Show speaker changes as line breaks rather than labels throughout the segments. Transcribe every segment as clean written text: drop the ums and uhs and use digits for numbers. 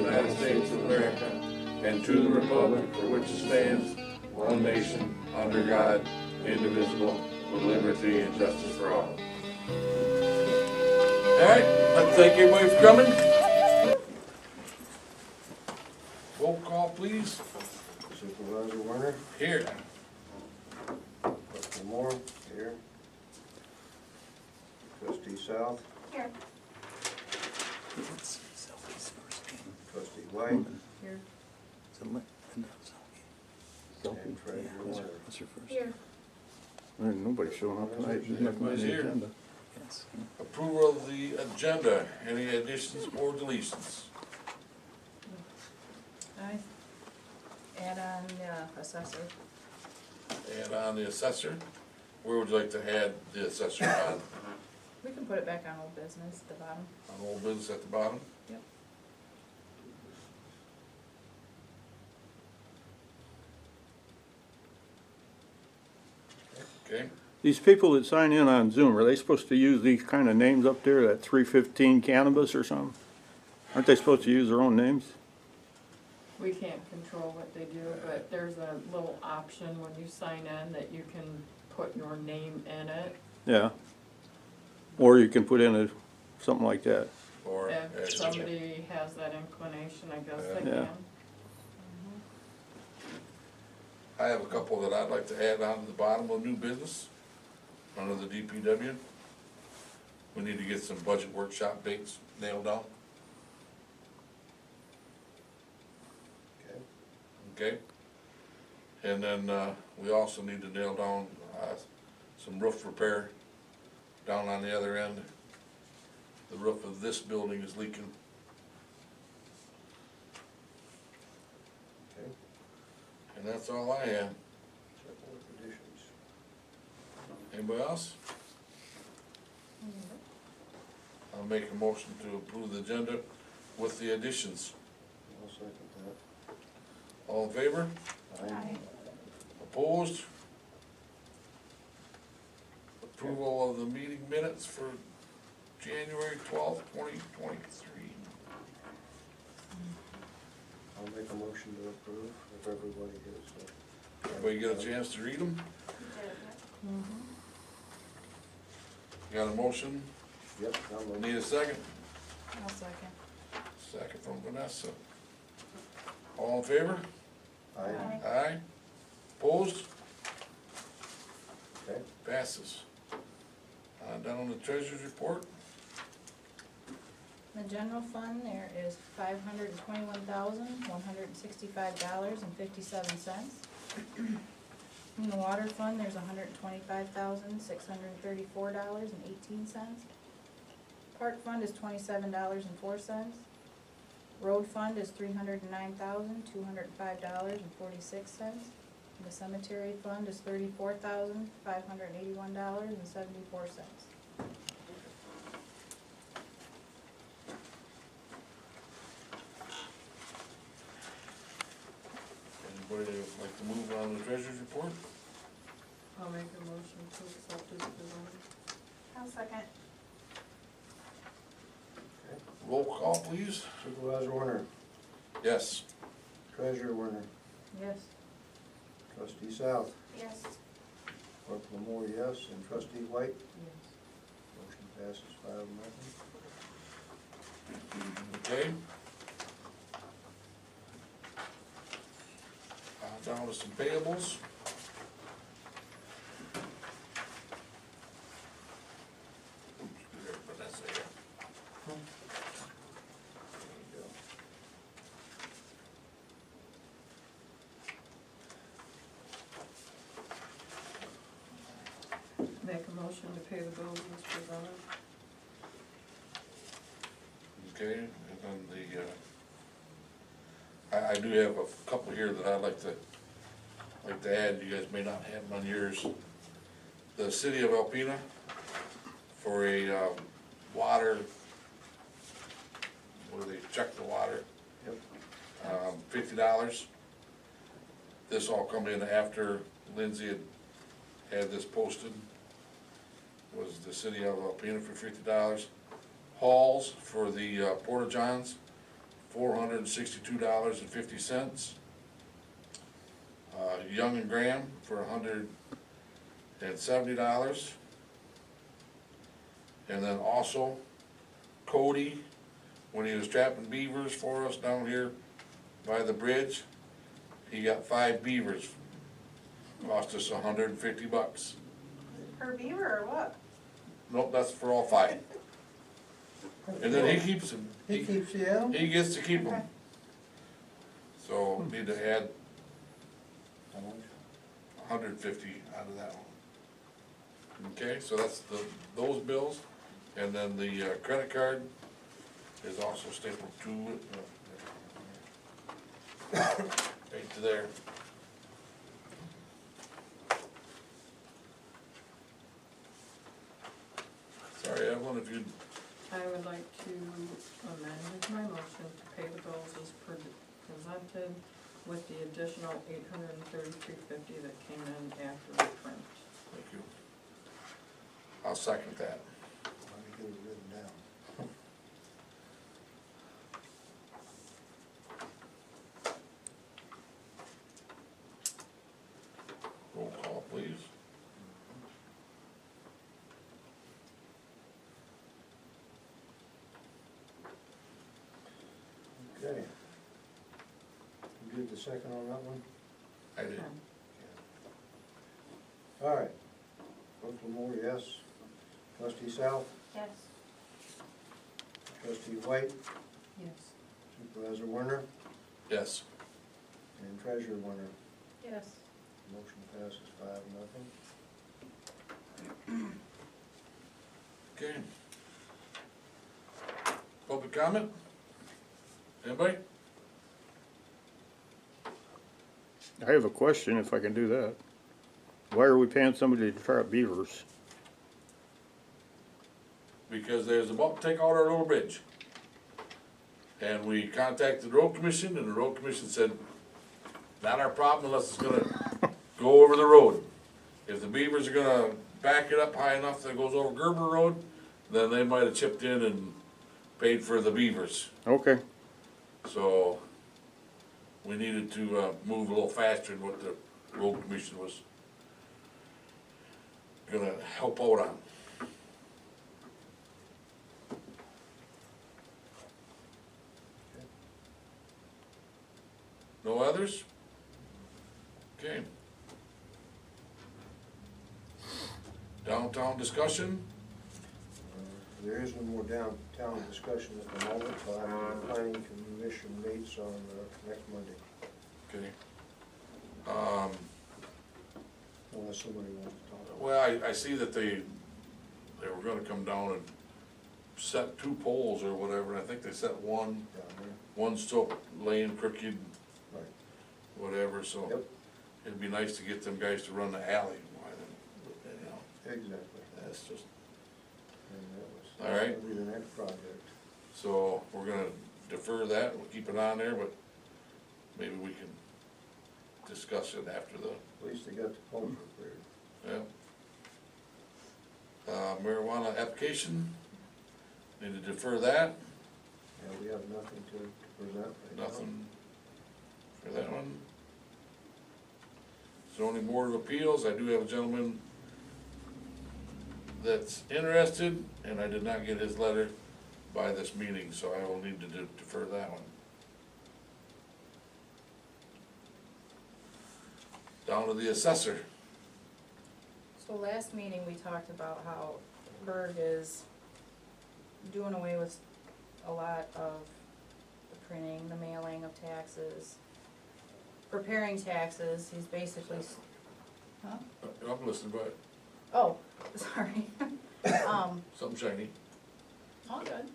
United States of America and to the republic for which it stands, one nation, under God, indivisible, with liberty and justice for all. All right, I'd like to thank everybody for coming. Roll call, please.
Supervisor Werner,
Here.
Trustee Moore, here. Trustee South,
Here.
Trustee White,
Here.
and Treasurer Werner.
Here.
Nobody's showing up tonight. There's nothing on
Everybody's
the
here.
agenda.
Approval of the agenda. Any additions or deletions?
Aye. Add on the assessor.
And on the assessor, where would you like to add the assessor on?
We can put it back on old business at the bottom.
On old business at the bottom?
Yep.
Okay.
These people that sign in on Zoom, are they supposed to use these kind of names up there, that 315 cannabis or something? Aren't they supposed to use their own names?
We can't control what they do, but there's a little option when you sign in that you can put your name in it.
Yeah. Or you can put in a, something like that.
Or
If somebody has that inclination, I guess they
Yeah.
can.
I have a couple that I'd like to add on to the bottom of new business, under the DPW. We need to get some budget workshop dates nailed down,
Okay.
okay? And then, we also need to nail down, some roof repair down on the other end. The roof of this building is leaking.
Okay.
And that's all I have.
Couple of additions.
Anybody else? I'll make a motion to approve the agenda with the additions.
I'll second
All in favor?
that.
Aye.
Opposed? Approval of the meeting minutes for January 12th, 2023.
I'll make a motion to approve if everybody is.
Everybody get a chance to read them? Got a motion?
Yep, I'll
Need a second?
I'll second.
Second from Vanessa. All in favor?
Aye.
Aye. Opposed?
Okay.
Passes. Down on the treasurer's report?
The general fund, there is $521,165.57. In the water fund, there's $125,634.18. Park fund is $27.04. Road fund is $309,205.46. The cemetery fund is $34,581.74.
Anybody like to move on the treasurer's report?
I'll make a motion to accept as presented.
I'll second.
Roll call, please.
Supervisor Werner,
Yes.
Treasurer Werner,
Yes.
Trustee South,
Yes.
Clerk Lamore, yes, and Trustee White.
Yes.
Motion passes 5-0.
Okay. Down to some payables. Oops, there, Vanessa here.
There you go.
Make a motion to pay the bills as presented.
Okay, and then I do have a couple here that I'd like to add, you guys may not have them on yours. The city of Alpena for a, water, where they check the water,
Yep.
$50. This all come in after Lindsay had this posted. Was the city of Alpena for $50. Halls for the porta johns $462.50. Young and Graham for $170. And then also Cody, when he was trapping beavers for us down here by the bridge, he got 5 beavers. Cost us $150.
Per beaver or what?
Nope, that's for all 5. And then he keeps them.
He keeps the animals?
He gets to keep
Okay.
them. So need to add
How much?
150 out of that one. Okay, so that's those bills, and then the credit card is also stapled to it. Right to there. Sorry, Evelyn, if you'd,
I would like to amend my motion to pay the bills as presented with the additional $833.50 that came in after the print.
thank you. I'll second that.
Let me get it written down.
Roll call, please.
Okay. You did the second on that one?
I did.
Okay.
All right. Clerk Lamore, yes. Trustee South,
Yes.
trustee White,
Yes.
supervisor Werner,
Yes.
and treasurer Werner.
Yes.
Motion passes 5-0.
Okay. Public comment? Anybody?
I have a question, if I can do that. Why are we paying somebody to trap beavers?
Because there's about to take out our little bridge. And we contacted the road commission, and the road commission said, not our problem unless it's gonna go over the road. If the beavers are gonna back it up high enough that it goes over Gerber Road, then they might have chipped in and paid for the beavers.
Okay,
So, we needed to, move a little faster than what the road commission was gonna help out on. No others? Okay. Downtown discussion?
There is no more downtown discussion at the moment, so after the planning commission meets on next Monday,
Okay.
unless somebody wants to talk.
Well, I see that they were gonna come down and set 2 poles or whatever, and I think they set one.
Down there.
One's still laying crooked,
Right.
whatever, so
Yep.
it'd be nice to get them guys to run the alley. Why then, you know,
Exactly.
that's just,
And that was,
All right.
that'll be the next project.
so we're gonna defer that, we'll keep it on there, but maybe we can discuss it after the,
At least they got the culvert cleared.
yeah. Marijuana application, need to defer that,
Yeah, we have nothing to present right now.
nothing for that one. Zoning Board of Appeals, I do have a gentleman that's interested, and I did not get his letter by this meeting, so I will need to defer that one. Down to the assessor.
So last meeting, we talked about how Berg is doing away with a lot of the printing, the mailing of taxes, preparing taxes, he's basically, huh?
I'm listening, but
Oh, sorry.
something shiny.
All good.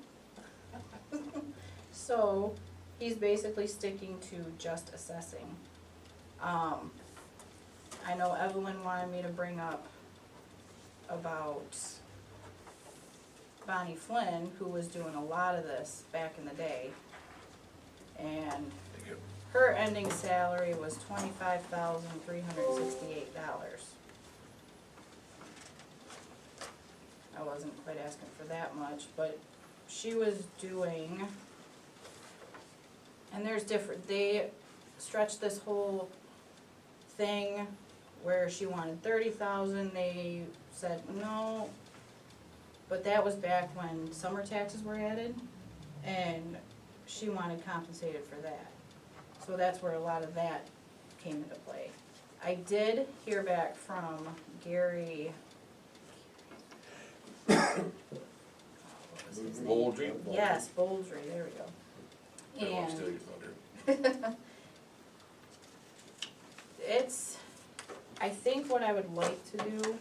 So, he's basically sticking to just assessing. I know Evelyn wanted me to bring up about Bonnie Flynn, who was doing a lot of this back in the day. And
Thank you.
her ending salary was $25,368. I wasn't quite asking for that much, but she was doing And there's different, they stretched this whole thing where she wanted 30,000, they said no. But that was back when summer taxes were added, and she wanted compensated for that. So that's where a lot of that came into play. I did hear back from Gary. What was his name?
Bulgy?
Yes, Boldry, there we go.
Yeah, I'll
And
steal your thunder.
it's, I think what I would like to do,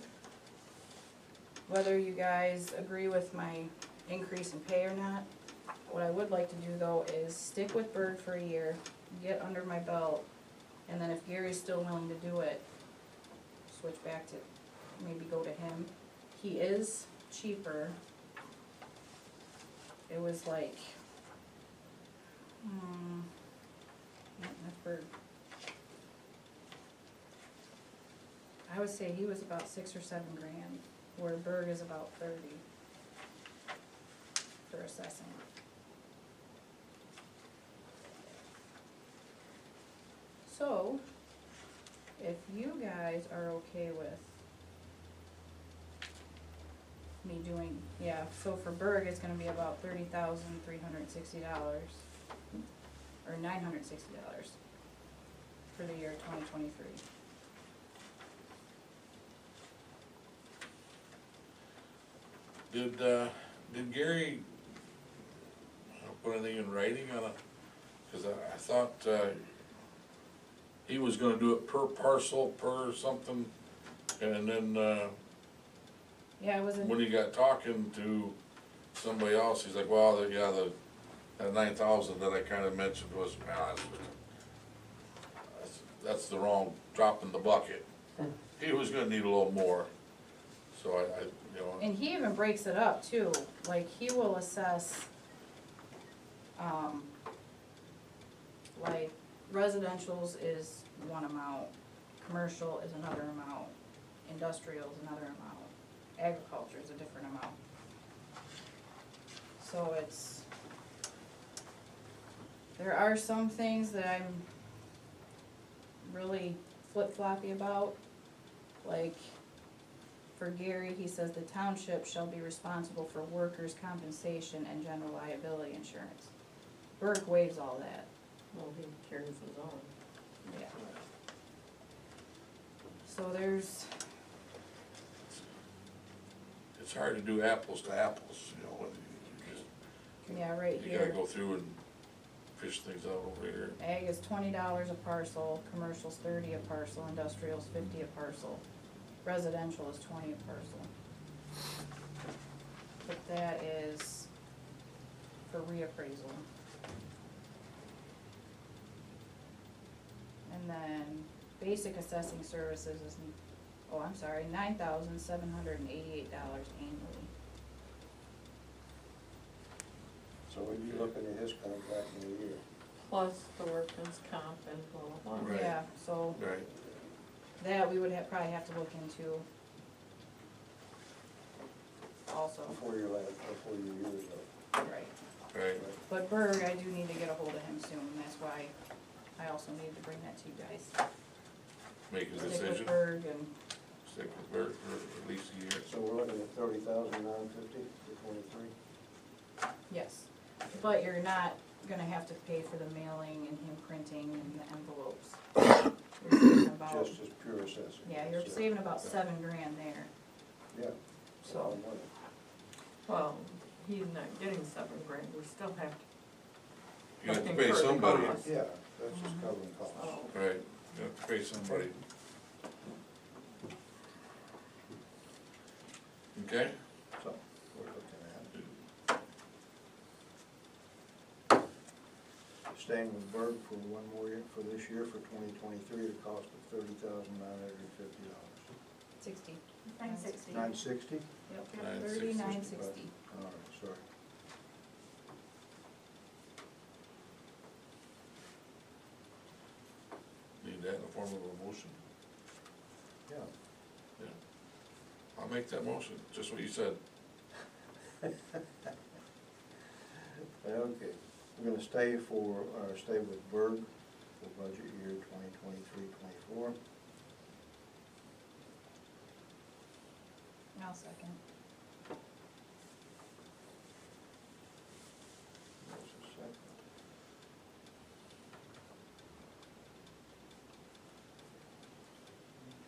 whether you guys agree with my increase in pay or not, what I would like to do though is stick with Berg for a year, get under my belt, and then if Gary's still willing to do it, switch back to, maybe go to him. He is cheaper. It was like, not Berg. I would say he was about $6 or $7 grand, where Berg is about 30 for assessing. So, if you guys are okay with me doing, yeah, so for Berg, it's gonna be about $30,360, or $960 for the year 2023.
Did Gary put anything in writing on it? Cause I thought, he was gonna do it per parcel, per something, and then,
Yeah, it was
when
a,
he got talking to somebody else, he's like, well, that 9,000 that I kinda mentioned was, that's the wrong drop in the bucket. He was gonna need a little more, so I, you know,
and he even breaks it up too, like he will assess, like residential's is one amount, commercial is another amount, industrial is another amount, agriculture is a different amount. So it's, there are some things that I'm really flip-floppy about, like, for Gary, he says the township shall be responsible for workers' compensation and general liability insurance. Burke waives all that,
Well, he carries his own.
yeah. So there's,
it's hard to do apples to apples, you know, when you just,
yeah, right
you gotta
here,
go through and fish things out over here.
ag is $20 a parcel, commercial's 30 a parcel, industrial's 50 a parcel, residential is 20 a parcel. But that is for reappraisal. And then basic assessing services is, oh, I'm sorry, $9,788 annually.
So we'd be looking at his contract in a year.
Plus the workman's comp and blah, blah, blah.
Right.
Yeah, so
Right,
that we would probably have to look into also,
Before your year's up.
right.
right.
But Berg, I do need to get a hold of him soon, that's why I also need to bring that to you guys.
Make a
Stick
decision,
with Berg and,
stick with Bert for at least a year.
So we're looking at $30,950 for 23?
yes, but you're not gonna have to pay for the mailing and him printing and the envelopes. You're saving about,
Just as pure assessing.
yeah, you're
That's it.
saving about
Okay.
$7 grand there,
Yeah. It's a lot of money.
Well, he's not getting $7 grand, we still have to.
You have to
Looking
pay
for the
somebody,
cost.
Yeah, that's just covering costs.
Oh,
right, you have to pay somebody. Okay?
So, we're looking at. Staying with Berg for one more year, for this year, for 2023, at a cost of $30,950.
60.
960.
$960?
Yep,
960.
3960.
All right, sorry.
Need that in the form of a motion?
Yeah.
Yeah. I'll make that motion, just what you said.
Okay. We're gonna stay with Berg for budget year 2023-24.
I'll second.
There's a second.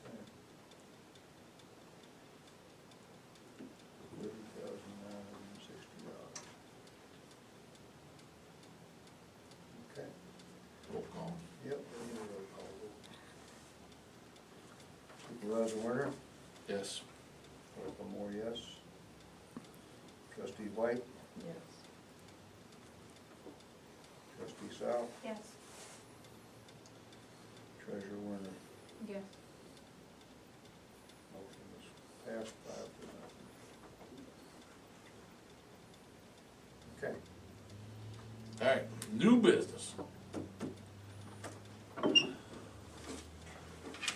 Okay. $30,960. Okay,
Roll call.
yep, we need a roll call. Supervisor Werner?
Yes.
One more yes. Trustee White?
Yes.
Trustee Sal?
Yes.
Treasurer Werner?
Yes.
Motion is passed 5-0. Okay.
All right, new business.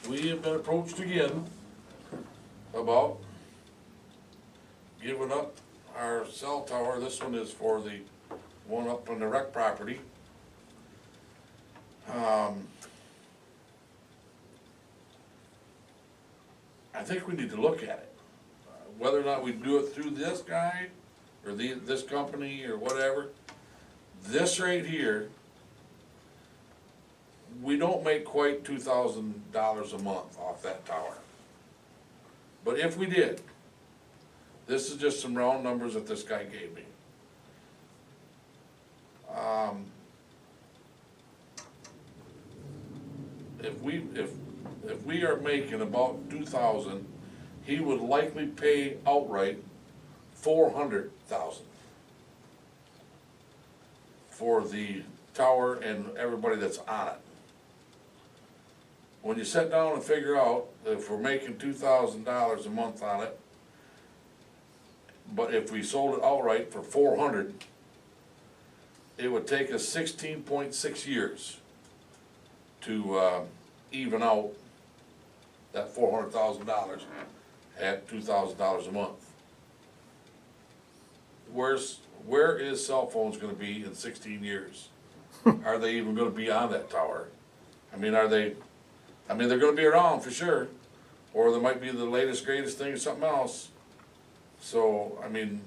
We have been approached again about giving up our cell tower. This one is for the one up on the rec property. I think we need to look at it. Whether or not we do it through this guy, or this company, or whatever. This right here, we don't make quite $2,000 a month off that tower. But if we did, this is just some round numbers that this guy gave me. If we are making about 2,000, he would likely pay outright 400,000 for the tower and everybody that's on it. When you sit down and figure out that if we're making $2,000 a month on it, but if we sold it outright for 400, it would take us 16.6 years to even out that $400,000 at $2,000 a month. Where is cell phones gonna be in 16 years? Are they even gonna be on that tower? I mean, they're gonna be around for sure, or they might be the latest, greatest thing or something else. So, I mean,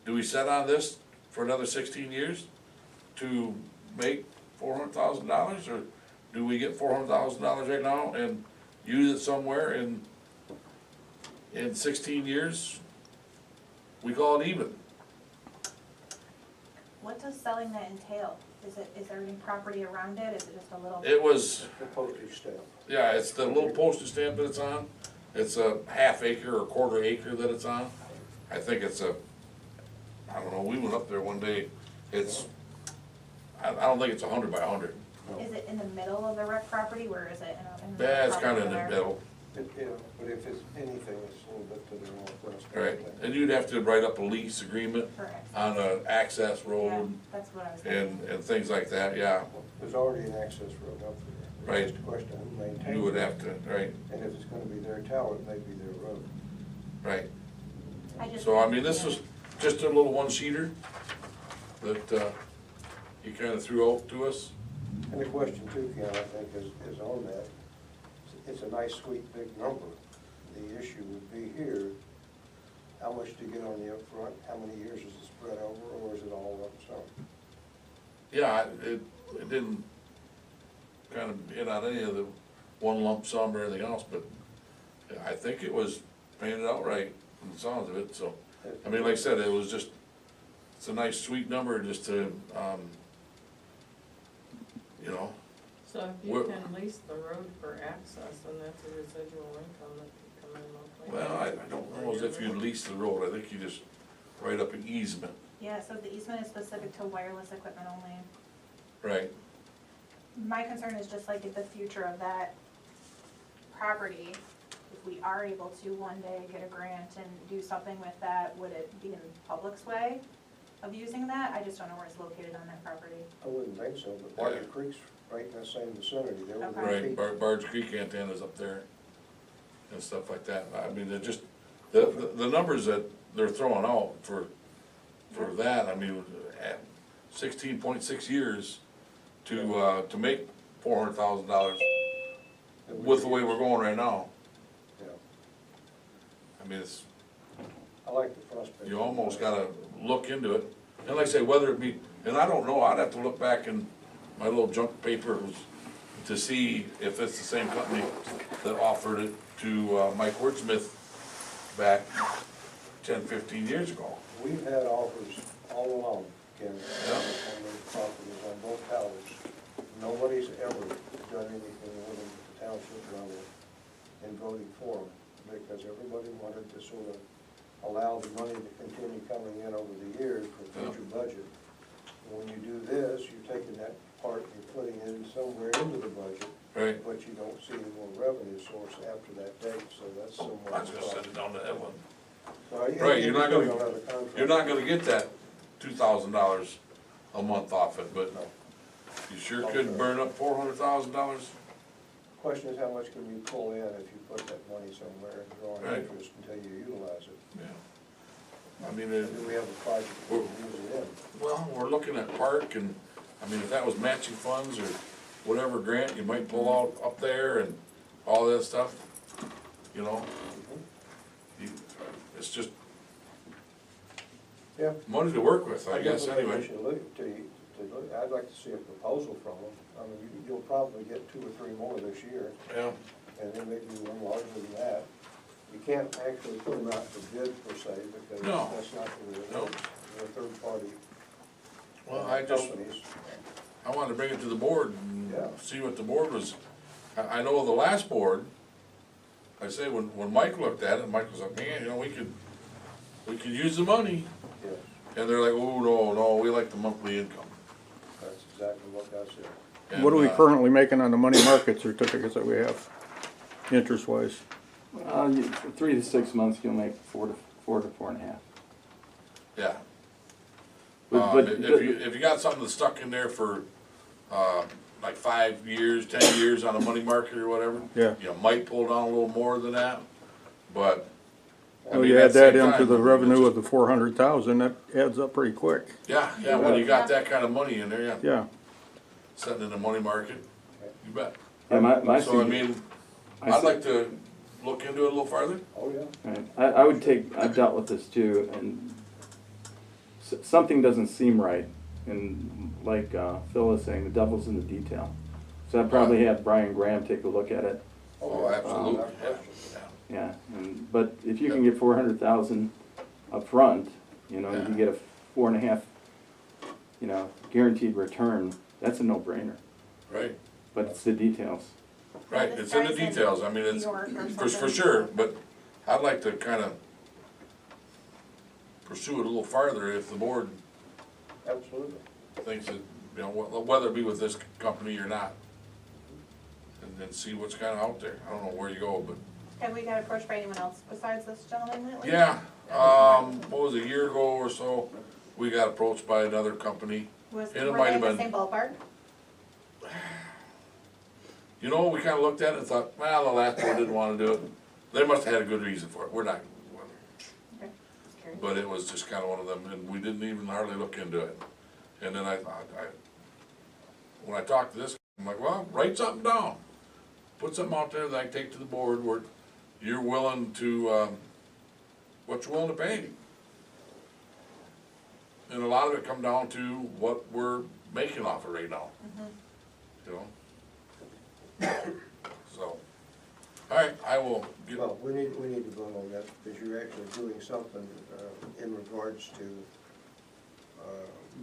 do we set on this for another 16 years to make $400,000, or do we get $400,000 right now and use it somewhere in 16 years? We call it even.
What does selling that entail? Is there any property around it? Is it just a little?
It was,
The postage stamp.
yeah, it's the little postage stamp that it's on. It's a half acre or quarter acre that it's on. I think it's I don't know, we went up there one day. I don't think it's 100 by 100.
Is it in the middle of the rec property? Where is it? In the
Yeah, it's kinda in the
property
middle,
Yeah, but if it's anything, it's a little bit to the northwest.
right? And you'd have to write up a lease agreement
there? Correct.
on an access
Yeah,
road
that's what I was thinking.
and things like that, yeah.
There's already an access road up there.
Right.
It's just a question of who maintains it.
You would have to, right,
And if it's gonna be their tower, it may be their road.
right.
I just-
So, I mean, this was just a little one-sheeter that he kinda threw out to us.
And the question too, Ken, I think, is on that. It's a nice, sweet, big number. The issue would be here, how much do you get on the upfront? How many years is it spread over, or is it all lump sum?
Yeah, it didn't kind of hit on any of the one lump sum or anything else, but I think it was painted out right from the sounds of it, so. I mean, like I said, it was just, it's a nice sweet number just to, you know,
So if you
We're-
can lease the road for access, then that's a residual income that could come in monthly.
well, I don't know as if you lease the road, I think you just write up an easement,
Yeah, so the easement is specific to wireless equipment only.
right?
My concern is just like the future of that property. If we are able to one day get a grant and do something with that, would it be in public's way of using that? I just don't know where it's located on that property.
I wouldn't think so, but Barton
Yeah.
Creek's right in that same vicinity. They're within
Okay.
feet.
Right, Barge Creek antennas up there and stuff like that. I mean, they're just, the numbers that they're throwing out for that, I mean, 16.6 years to make $400,000 with the way we're going right now.
Yeah,
I mean, it's,
I like the prospect.
you almost gotta look into it. And like I say, whether it be, and I don't know, I'd have to look back in my little junk papers to see if it's the same company that offered it to Mike Wordsmith back 10, 15 years ago.
We've had offers all along, Ken,
Yeah.
on those properties, on both towers. Nobody's ever done anything with them at the township level in voting for them, because everybody wanted to sort of allow the money to continue coming in over the years for future budget. When you do this, you're taking that part, you're putting it in somewhere into the budget,
Right?
but you don't see any more revenue source after that date, so that's somewhat.
I just set it down to that one.
So
Right, you're not gonna-
don't have a contract.
You're not gonna get that $2,000 a month off it, but
No.
you sure could burn up $400,000.
Question is, how much can you pull in if you put that money somewhere and draw
Right.
an interest until you utilize it?
Yeah. I mean,
Do we have a project we can use it in?
well, we're looking at park and, I mean, if that was matching funds or whatever grant you might pull out up there and all that stuff, you know? You- It's just
Yeah.
money to work with, I guess,
think we
anyway.
should look I'd like to see a proposal from them. I mean, you'll probably get 2 or 3 more this year,
Yeah,
and then maybe one larger than that. You can't actually put them out for bid per se, because
No.
that's not the way it
No.
works. They're third party
well, I just,
companies.
I wanted to bring it to the board
Yeah.
and see what the board was, I know the last board, I say, when Mike looked at it, Mike was like, man, you know, we could use the money.
Yes,
And they're like, oh, no, we like the monthly income.
that's exactly what I said.
And,
What are we currently making on the money market certificates that we have, interest-wise?
3 to 6 months, you'll make 4 to 4.5.
Yeah.
But
If you got something that's stuck in there for, like 5 years, 10 years on a money market or whatever.
Yeah.
You might pull down a little more than that, but. I
Well,
mean,
you
at
add
the
that
same
into
time,
the
it's
revenue
just-
of the 400,000, that adds up pretty quick.
Yeah, when you got that kind of money in there, yeah,
Yeah,
sitting in the money market, you bet.
Yeah, my
So I mean, I'd like to look into it a little farther.
Oh, yeah.
Right. I've dealt with this too, and something doesn't seem right. And like Phil was saying, the devil's in the detail. So I'd probably have Brian Graham take a look at it.
Oh, absolutely,
without
yeah,
question.
yeah.
Yeah, but if you can get 400,000 up front, you know, you
Yeah.
can get a 4.5, you know, guaranteed return, that's a no-brainer.
Right,
But it's the details.
right, it's in the details, I mean, it's,
New York or
for
something.
sure, but I'd like to kinda pursue it a little farther if the board
Absolutely.
thinks that, you know, whether it be with this company or not. And then see what's kinda out there, I don't know where you go, but,
Have we got approached by anyone else besides this gentleman lately?
yeah, what was it, a year ago or so, we got approached by another company.
Was,
And it
were
might
they
have
in the
been-
same ballpark?
You know, we kinda looked at it and thought, well, the last one didn't wanna do it, they must have had a good reason for it, we're not,
Okay, just curious.
but it was just kinda one of them, and we didn't even hardly look into it. And then I thought, when I talked to this, I'm like, well, write something down. Put something out there that I can take to the board where you're willing to, what you're willing to pay. And a lot of it come down to what we're making off it right now. You know? So, alright, I will get,
Well, we need to vote on that, because you're actually doing something in regards to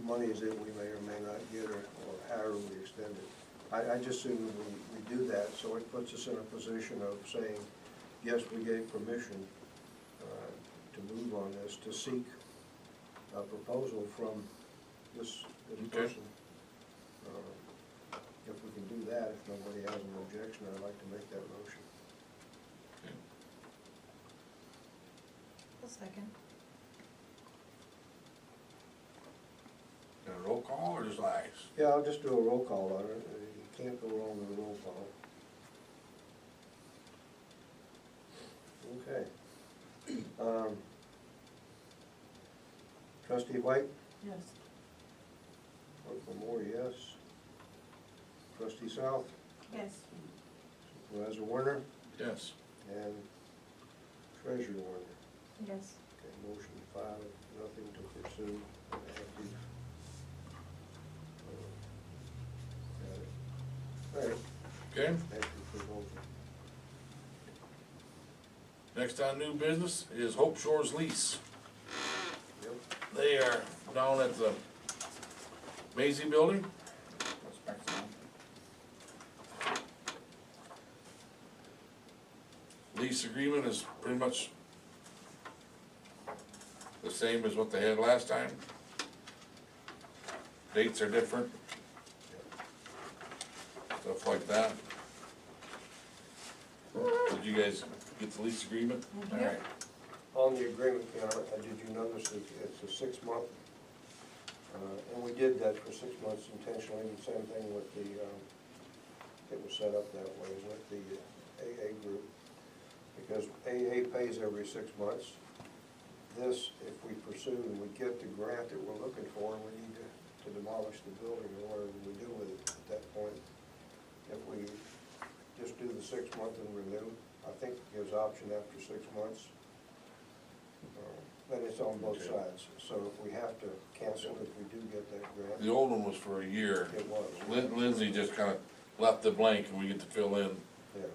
monies that we may or may not get, or however we extend it. I just assume we do that, so it puts us in a position of saying, yes, we gave permission to move on this, to seek a proposal from this
Okay.
person. If we can do that, if nobody has an objection, I'd like to make that motion.
A second.
a roll call or just ayes?
Yeah, I'll just do a roll call on it. You can't go wrong with a roll call. Okay. Trustee White,
Yes.
Moore, yes. Trustee South,
Yes.
Supervisor Werner,
Yes.
and Treasurer Werner.
Yes.
Okay, motion 5-0 to pursue an active. Got it. All right,
Okay,
thank you for voting.
next on new business is Hope Shores lease.
Yep.
They are down at the Maisie Building. That's back to them. Lease agreement is pretty much the same as what they had last time. Dates are different. Stuff like that. Did you guys get the lease agreement? All right.
On the agreement, did you notice that it's a 6-month? And we did that for 6 months intentionally, the same thing with the, it was set up that way with the AA group. Because AA pays every 6 months. This, if we pursue and we get the grant that we're looking for, we need to demolish the building or whatever we do with it at that point. If we just do the 6-month and renew, I think it gives option after 6 months. But it's on both
Okay.
sides, so if we have to cancel, if we do get that grant,
The old one was for a year.
it was.
Lindsay just kinda left it blank and we get to fill in
Yeah,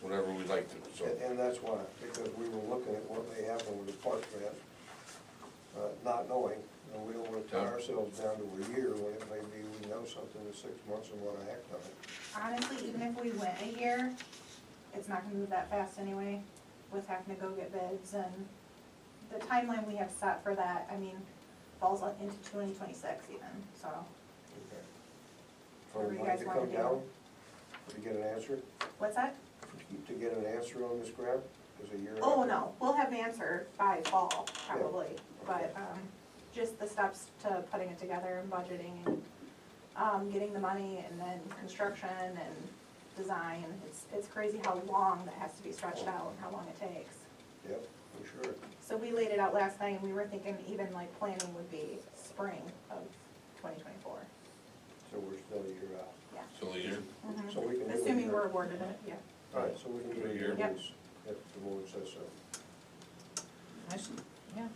whatever we'd like to, so.
and that's why, because we were looking at what may happen with the park grant, not knowing, and we don't wanna tie
Yeah.
ourselves down to a year when it may be we know something in 6 months and wanna act on it.
Honestly, even if we went a year, it's not gonna move that fast anyway, with having to go get bids, and the timeline we have set for that, I mean, falls into 2026 even, so.
Okay. For
Whatever
the
you
money
guys
to
wanna
come
do.
down, to get an answer,
What's that?
to get an answer on this grant, is a year.
Oh,
after?
no, we'll have an answer by fall, probably,
Okay.
but, just the steps to putting it together and budgeting and, getting the money and then construction and design, it's crazy how long that has to be stretched out and how long it takes.
Yep, for sure.
So we laid it out last night, and we were thinking even like planning would be spring of 2024,
So we're still a year out.
yeah.
Still a year?
So we can do a
Assuming
year.
we're awarded it, yeah.
All right, so we can do a year
Yep.
lease, if the board says so.
I should, yeah.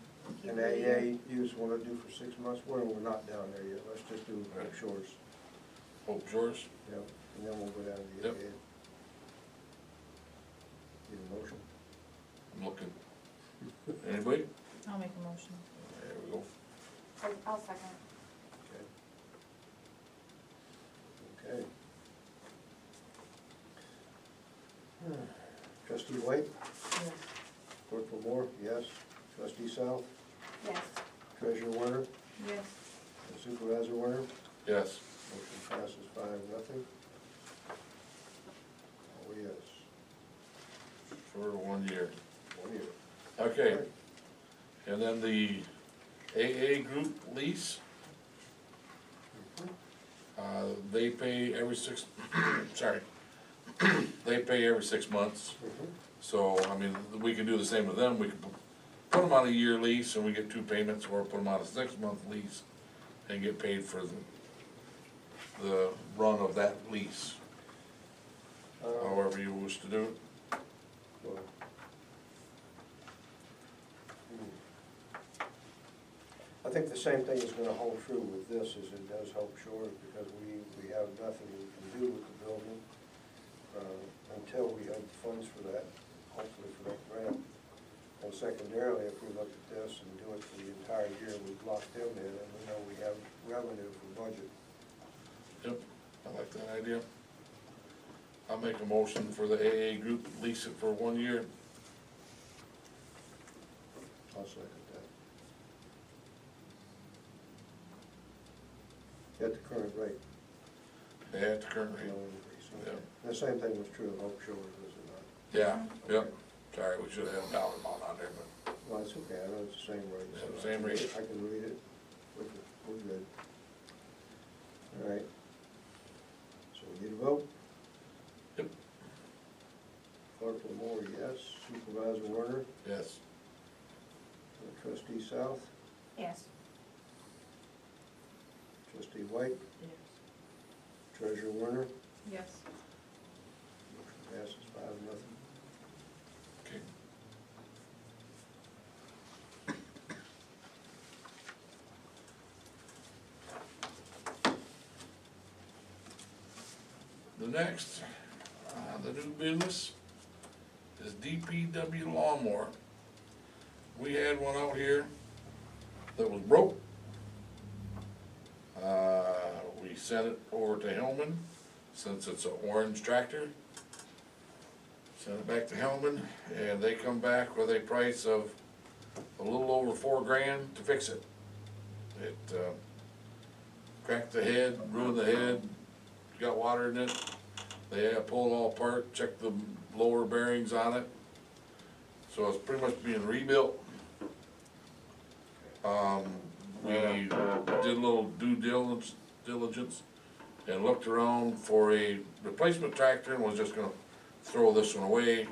keep
And
it a year.
AA, you just wanna do for 6 months, well, we're not down there yet, let's just do
Right.
Hope Shores,
Hope Shores?
yep, and then we'll go down to the
Yep.
AA. Need a motion?
I'm looking. Anybody?
I'll make a motion.
There we go.
I'll second.
Okay. Okay. Trustee White,
Yes.
Clerk Moore, yes. Trustee South,
Yes.
Treasurer Werner,
Yes.
and Supervisor Werner.
Yes.
Motion passes 5-0. Oh, yes,
For 1 year.
1 year.
Okay. And then the AA group lease, they pay every sorry, they pay every 6 months. So, I mean, we can do the same with them, we can put them on a year lease and we get 2 payments, or put them on a 6-month lease and get paid for the run of that lease, however you wish to do it.
Well, I think the same thing is gonna hold true with this as it does Hope Shores, because we have nothing we can do with the building until we have the funds for that, hopefully for that grant. And secondarily, if we look at this and do it for the entire year, we've locked them in, and we know we have revenue for budget.
Yep, I like that idea. I'll make a motion for the AA group, lease it for 1 year.
I'll second that. At the current rate.
At the current rate.
No increase.
Yeah.
The same thing was true of Hope Shores, was it not?
Yeah, yep. Sorry, we should have had a dollar amount on there, but
Well, it's okay, I know it's the same rate. so
Yeah, same rate.
I can read it, we're good. All right. So we need a vote?
Yep.
Clerk Moore, yes. Supervisor Werner,
yes.
Trustee South,
Yes.
Trustee White, Treasurer Warner,
Yes.
motion passes 5-0.
Okay. The next, the new business is DPW lawnmower. We had one out here that was broke. We sent it over to Hillman, since it's an orange tractor. Sent it back to Hillman, and they come back with a price of a little over $4,000 to fix it. It, cracked the head, ruined the head, got water in it. They had pulled it all apart, checked the lower bearings on it. So it's pretty much being rebuilt. We did a little due diligence and looked around for a replacement tractor and was just gonna throw this one away.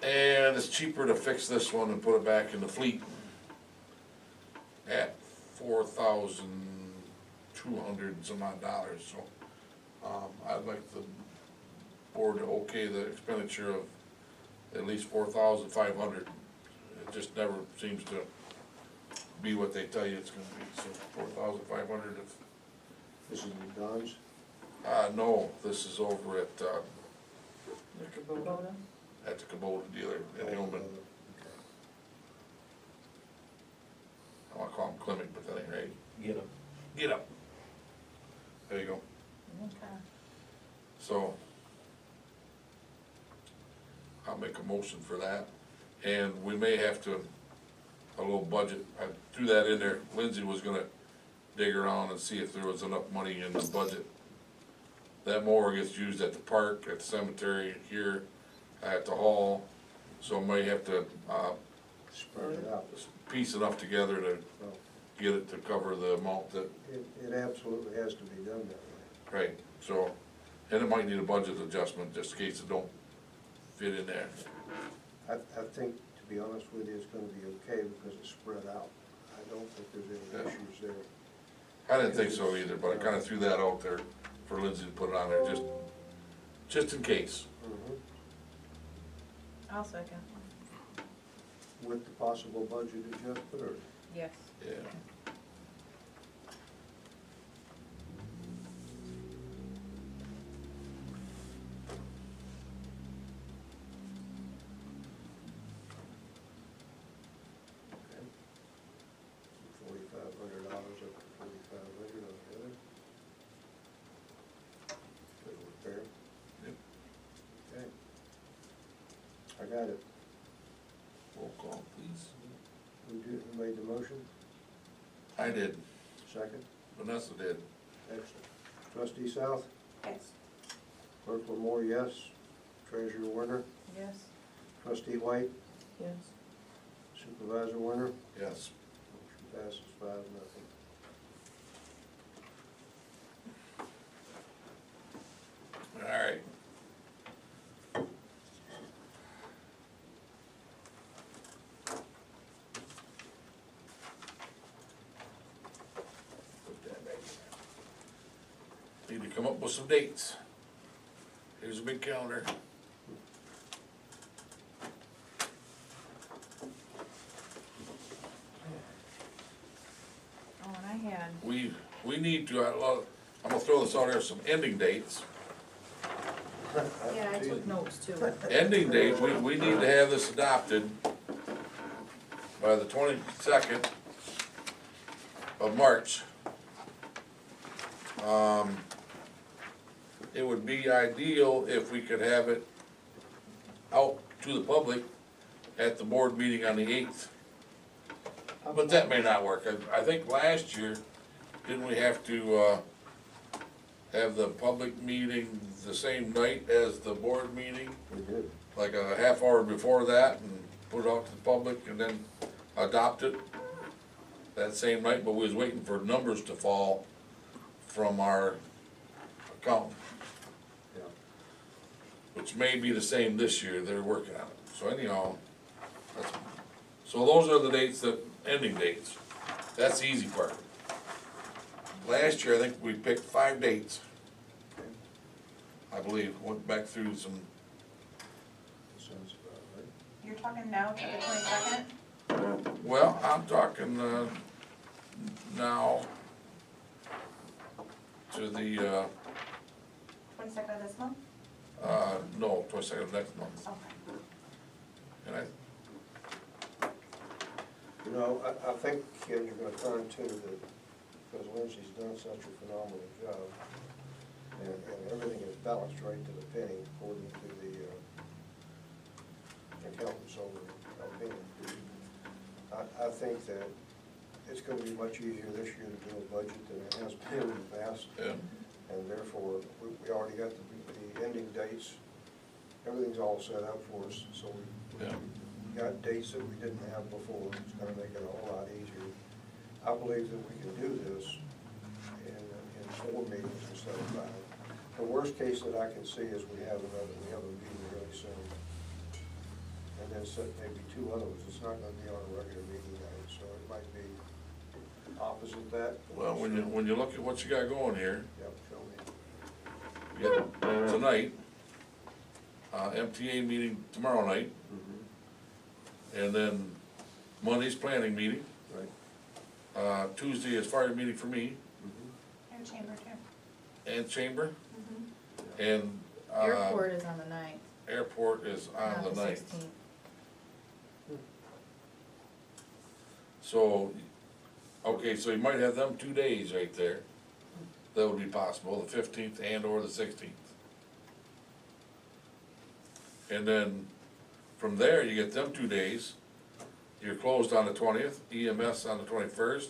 And it's cheaper to fix this one and put it back in the fleet at $4,200 and some odd dollars, so. I'd like the board to okay the expenditure of at least $4,500. It just never seems to be what they tell you it's gonna be, so $4,500 if.
This is the Don's.
No, this is over at
The Kubota.
the Kubota dealer in Hillman. I wanna call him Clemic, but that ain't right.
Get them.
Get up. There you go.
Okay.
So, I'll make a motion for that, and we may have to, a little budget, I threw that in there, Lindsay was gonna dig around and see if there was enough money in the budget. That mower gets used at the park, at the cemetery, here, at the hall, so may have to,
Spread it out.
piece enough together to
Well,
get it to cover the amount that,
it absolutely has to be done that way.
right, so, and it might need a budget adjustment, just in case it don't fit in there.
I think, to be honest with you, it's gonna be okay because it's spread out. I don't think there's any
Yeah.
issues there.
I didn't think so either, but I kinda threw that out there for Lindsay to put it on there, just in case.
Mhm.
I'll second.
With the possible budget adjustment, or?
Yes.
Yeah.
$4,500 up to $4,500 on the other. Good repair.
Yep.
Okay. I got it.
Roll call, please.
Who made the motion?
I did,
Second?
Vanessa did.
Excellent. Trustee South?
Yes.
Clerk Lamore, yes. Treasurer Warner?
Yes.
Trustee White?
Yes.
Supervisor Warner?
Yes.
Motion passes 5-0.
All right. Put that back in there. Need to come up with some dates. Here's a big calendar.
Oh, and I had,
We need to, I'm gonna throw this out there, some ending dates.
yeah, I took notes too.
Ending date, we need to have this adopted by the 22nd of March. It would be ideal if we could have it out to the public at the board meeting on the 8th. But that may not work. I think last year, didn't we have to, have the public meeting the same night as the board meeting?
We did.
Like a half hour before that and put it out to the public and then adopt it that same night, but we was waiting for numbers to fall from our account,
Yeah.
which may be the same this year, they're working on it. So anyhow, so those are the dates that, ending dates, that's the easy part. last year, I think we picked 5 dates. I believe, went back through some,
Sounds about right.
You're talking now to the 22nd?
well, I'm talking, now to the,
22nd of this month?
no, 22nd of next month.
Okay.
And I,
You know, I think, Ken, you're gonna find too that, because Lindsay's done such a phenomenal job, and everything is balanced right to the penny according to the accountants over opinion. I think that it's gonna be much easier this year to do a budget than it has been in the past.
yeah,
And therefore, we already got the ending dates, everything's all set up for us, so we
yeah,
got dates that we didn't have before, it's gonna make it a whole lot easier. I believe that we can do this in 4 meetings instead of 5. The worst case that I can see is we have a meeting really soon. And then set maybe 2 others, it's not gonna be on a regular meeting night, so it might be opposite that.
well, when you look at what you got going here,
Yep, show me.
you got tonight, MTA meeting tomorrow night, and then Monday's planning meeting,
Right.
Tuesday is fire meeting for me,
And chamber too.
and chamber, and,
Airport is on the 9th,
airport is on
not
the
the
9th.
16th.
So, okay, so you might have them 2 days right there. That would be possible, the 15th and or the 16th. And then, from there, you get them 2 days. You're closed on the 20th, EMS on the 21st,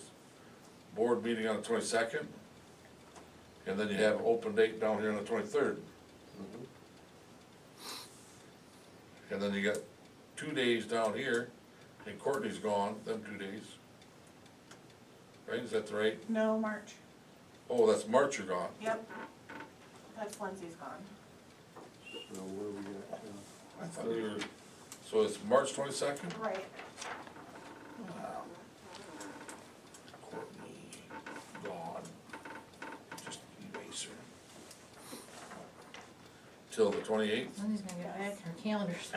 board meeting on the 22nd. And then you have open date down here on the 23rd. And then you got 2 days down here, and Courtney's gone, them 2 days. Right, is that the right?
No, March.
Oh, that's March you're gone.
Yep. That's Lindsay's gone.
So where are we at?
I thought you were, so it's March 22nd?
Right.
Wow. Courtney, gone. Just erase her. Till the 28th?
Lindsay's gonna get back her calendars.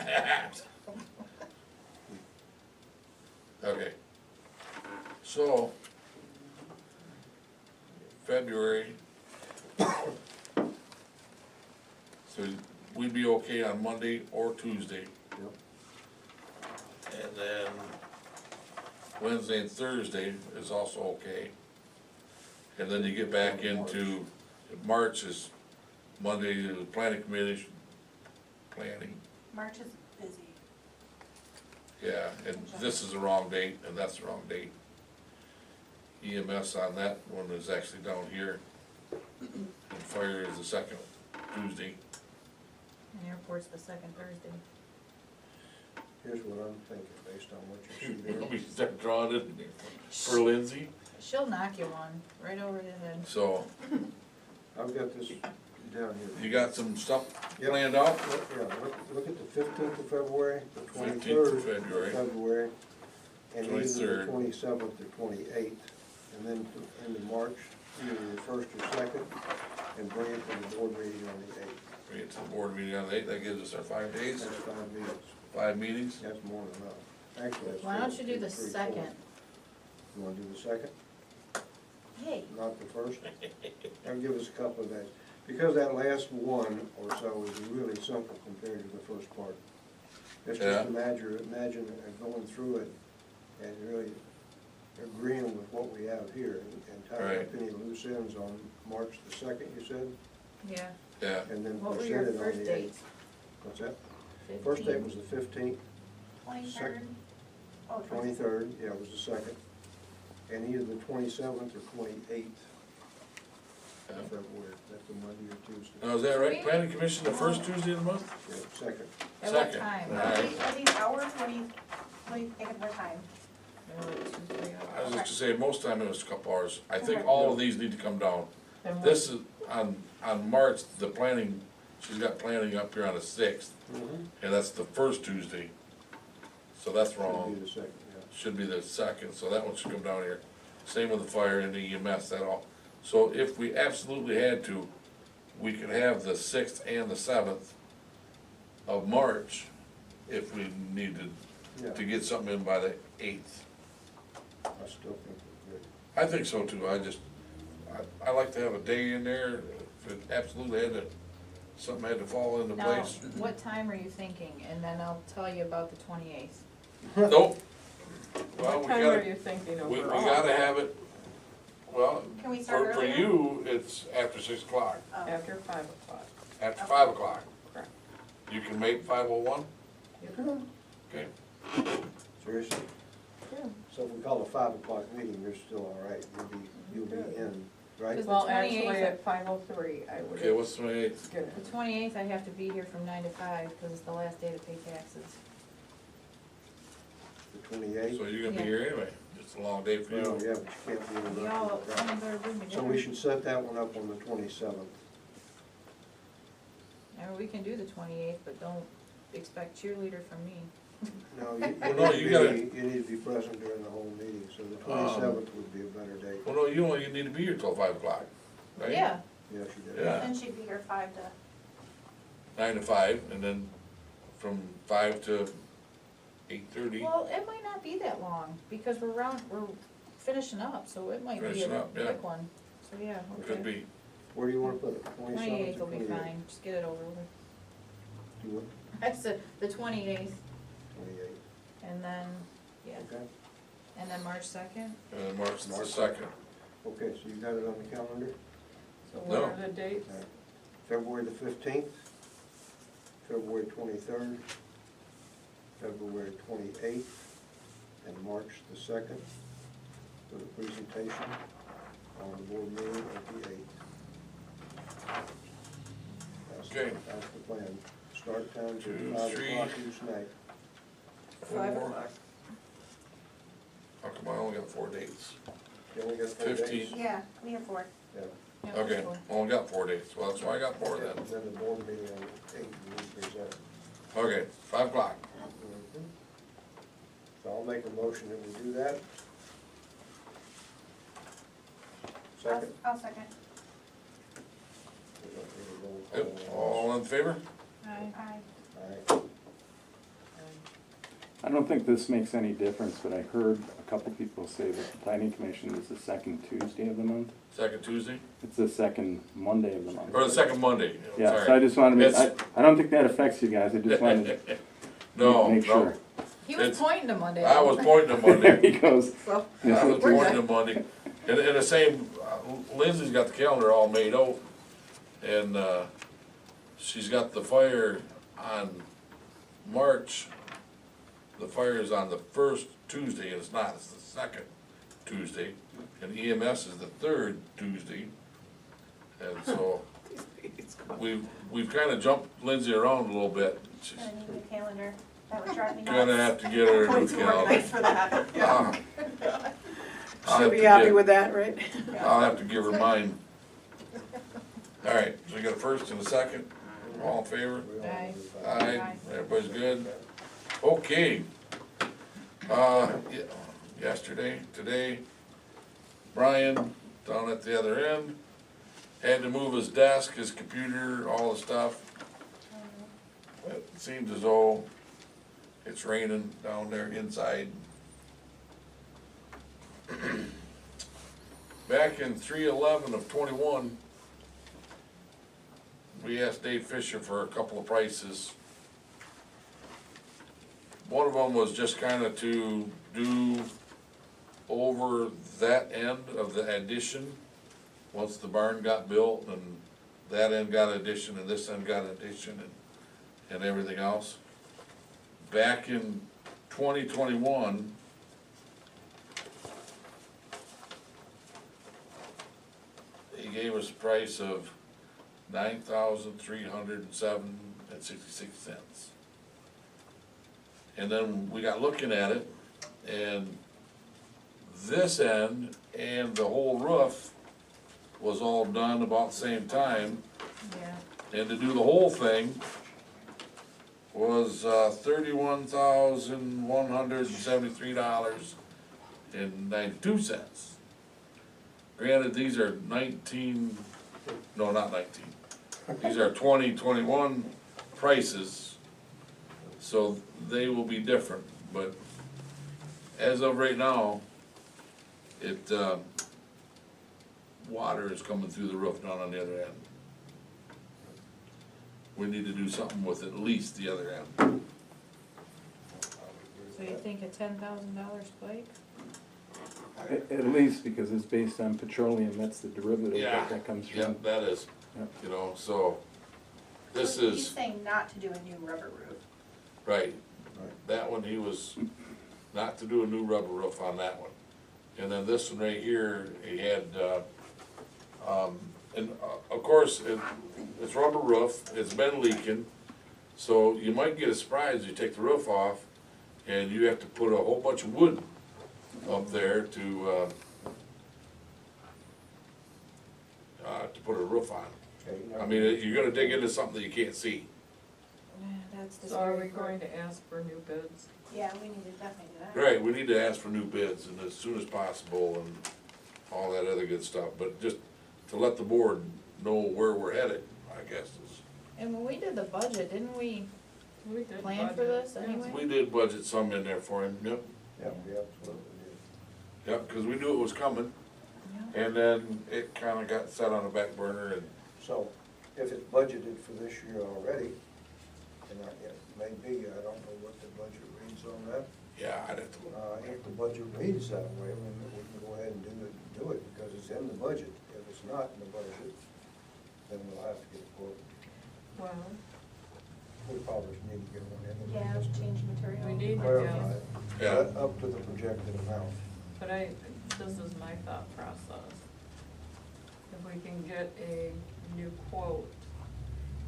Okay. So, February. So we'd be okay on Monday or Tuesday.
Yep.
And then Wednesday and Thursday is also okay. And then you get back into, March is Monday, the planning committee, planning,
March is busy.
yeah, and this is the wrong date, and that's the wrong date. EMS on that one is actually down here, and fire is the second Tuesday.
And airport's the second Thursday.
Here's what I'm thinking, based on what you see there.
We start drawing it for Lindsay,
She'll knock you one, right over the head.
so
I've got this down here.
you got some stuff
Yep.
planned out?
Yeah, look at the 15th of February, the
15th
23rd
of
of
February.
February, and either
23rd.
the 27th or 28th, and then into March, either the 1st or 2nd, and bring it to the board meeting on the 8th.
Bring it to the board meeting on the 8th, that gives us our 5 days,
That's 5 meetings,
5 meetings.
that's more than enough. Actually, that's.
Why don't you do the
3, 4.
second?
You wanna do the second,
Hey,
not the first? That'll give us a couple of days, because that last one or so is really simple compared to the first part. It's
Yeah.
just imagine going through it and really agreeing with what we have here and tying up any loose ends on March the 2nd, you said?
yeah,
Yeah,
And then
what were
present
your
it on
first
the
dates?
8th. What's that? First date was the 15th,
23rd? Oh,
23rd, yeah, it was the 2nd, and either the 27th or 28th of February, that's a Monday or Tuesday.
now is that right, planning commission the first Tuesday of the month?
Yeah, 2nd.
At what
Second.
time?
All
Are
right.
these hours, what do you think of the time?
Like 2, 3
I was
hours.
just to say, most time it was a couple hours, I think
Okay.
all of these need to come down.
Then what-
This is, on March, the planning, she's got planning up here on the 6th, and that's the first Tuesday. So that's
Should be
wrong,
the 2nd, yeah.
should be the second, so that one should come down here. Same with the fire and the EMS, that all, So if we absolutely had to, we could have the 6th and the 7th of March if we needed
Yeah,
to get something in by the 8th.
I still think it's good.
I think so too, I like to have a day in there, if it absolutely had to, something had to fall into
Now,
place.
what time are you thinking? And then I'll tell you about the 28th.
Nope. Well,
What
we
time are
gotta,
you thinking
we
overall?
gotta have it, well,
Can we start
for
earlier?
you, it's after 6 o'clock,
Oh.
After 5 o'clock,
after 5 o'clock.
correct.
You can make 5:01? Okay,
Seriously?
Yeah.
So if we call a 5 o'clock meeting, you're still all right, you'll be in, right?
Because
Well,
the
actually,
28th
at 5:03, I would.
okay, what's the 28th?
Get
The
it.
28th, I have to be here from 9 to 5, because it's the last day to pay taxes.
The 28th?
So you're gonna be
Yeah.
here anyway, it's a long day for you.
Well, yeah, but you can't be
Y'all,
interrupted.
someone better bring me
So
dinner.
we should set that one up on the 27th.
Or we can do the 28th, but don't expect cheerleader from me.
No,
Well,
you
no,
need
you
to
gotta-
be, you need to be present during the whole meeting, so the 27th would be a better date.
Well, no, you only need to be here till 5 o'clock, right?
Yeah,
Yes, you did.
Yeah.
Then she'd be here 5 to,
9 to 5, and then from 5 to 8:30.
well, it might not be that long, because we're finishing up, so it might be
Finishing
a
up, yeah.
quick one. So, yeah, okay.
Could be.
Where do you wanna put it? 27th
28th
or
will be
28th?
fine, just get it over with.
Do what?
I said the 28th,
28th,
and then, yeah,
okay?
and then March 2nd.
And then March the 2nd.
Okay, so you got it on the calendar?
So what
No.
are the dates?
Okay. February the 15th, February 23rd, February 28th, and March the 2nd for the presentation on the board meeting of the 8th.
Okay.
That's the plan. Start times at
2,
5
3.
o'clock each night.
5
4.
o'clock.
How come I only got 4 dates?
You only got 4 days?
15.
yeah, we have 4.
Yeah.
Yeah,
Okay,
that's cool.
only got 4 dates, well, that's why I got 4 then.
And then the board meeting on the 8th, we present.
Okay, 5 o'clock.
So I'll make a motion that we do that. Second?
I'll second.
We don't need a roll call
Yep,
on
all in favor?
Aye.
Aye.
this. All right.
I don't think this makes any difference, but I heard a couple people say that the planning commission is the second Tuesday of the month.
Second Tuesday,
It's the second Monday of the month.
or the second Monday,
Yeah, so I
sorry.
just wanted to make,
It's-
I don't think that affects you guys, I just wanted to
No,
make
no,
sure.
He was
It's-
pointing to Monday.
I was pointing to
There
Monday.
he goes.
So,
I was
We're
pointing to
good.
Monday. And the same, Lindsay's got the calendar all made out, and, she's got the fire on March. The fire is on the first Tuesday, and it's not, it's the second Tuesday, and EMS is the third Tuesday. And so, we've kinda jumped Lindsay around a little bit. She's
I need a new calendar. That would drive me nuts.
gonna have to get her a new
Way too
calendar.
organized for that.
Ah. I'll
She'll
have
be
to
happy
get-
with that, right?
I'll have to give her mine. All right, so we got a first and a second, all in favor?
We all
Aye.
do that.
Aye,
Aye.
everybody's good? Okay. Yesterday, today, Brian, down at the other end, had to move his desk, his computer, all the stuff. It seems as though it's raining down there inside. Back in 3/11 of 21, we asked Dave Fisher for a couple of prices. One of them was just kinda to do over that end of the addition, once the barn got built, and that end got addition, and this end got addition, and everything else. Back in 2021, he gave us a price of $9,307.66. And then we got looking at it, and this end and the whole roof was all done about the same time.
yeah,
And to do the whole thing was $31,173.92. granted, these are no, not 19. These are 2021 prices, so they will be different, but as of right now, water is coming through the roof down on the other end. We need to do something with at least the other end.
So you think a $10,000 spike?
At least because it's based on petroleum, that's the derivative
Yeah.
that comes
Yeah,
from.
that is,
Yep.
you know, so, this
So He's
is,
saying not to do a new rubber roof.
right, that one, he was not to do a new rubber roof on that one. And then this one right here, he had, of course, it's rubber roof, it's been leaking, so you might get a surprise, you take the roof off, and you have to put a whole bunch of wood up there to put a roof on.
Okay,
I mean, you're gonna dig into something that you can't see.
Yeah, that's the
So are
scary
we
part.
going to ask for new bids?
Yeah, we need to definitely do that.
Right, we need to ask for new bids and as soon as possible and all that other good stuff, but just to let the board know where we're headed, I guess is.
And when we did the budget, didn't we
We did
plan for
budget,
this
yeah.
anyway?
We did budget some in there for him, yep,
Yeah, we absolutely did.
yep, cause we knew it was coming,
Yeah.
and then it kinda got set on the back burner and,
So, if it's budgeted for this year already, and it may be, I don't know what the budget reads on that.
yeah, I'd have to look.
If the budget reads that way, then we can go ahead and do it, because it's in the budget. If it's not in the budget, then we'll have to get a quote.
Well,
We probably need to get one anyway.
Yeah,
just to
change material.
We need to,
Clarify it.
Yeah.
Up to the projected amount.
but this is my thought process. If we can get a new quote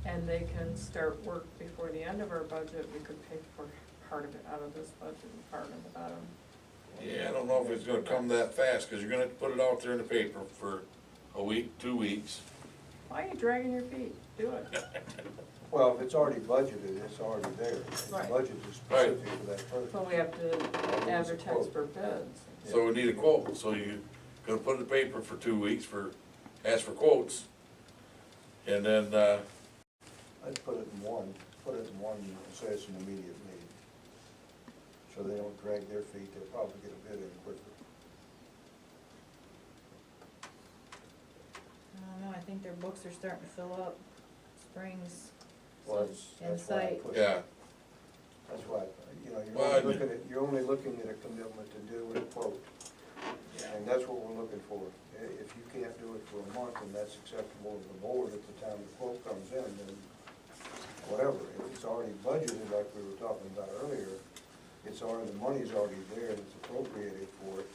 and they can start work before the end of our budget, we could pay for part of it out of this budget and part of it out of.
Yeah, I don't know if it's gonna come that fast, cause you're gonna have to put it out there in the paper for a week, 2 weeks.
Why are you dragging your feet? Do it.
Well, if it's already budgeted, it's already there. The
Right.
budget is
Right.
specific for that purpose.
But we have to advertise for bids.
So we need a quote, so you gonna put it in the paper for 2 weeks ask for quotes. And then,
I'd put it in one and say it's an immediate need. So they don't drag their feet, they'll probably get a bid in quicker.
I don't know, I think their books are starting to fill up. Spring's
Well,
in
that's why I
sight.
put it.
yeah,
That's why,
Well,
you're only looking at a commitment to do a quote. And that's what we're looking for. If you can't do it for a month and that's acceptable to the board at the time the quote comes in, then whatever. If it's already budgeted, like we were talking about earlier, the money's already there and it's appropriated for it,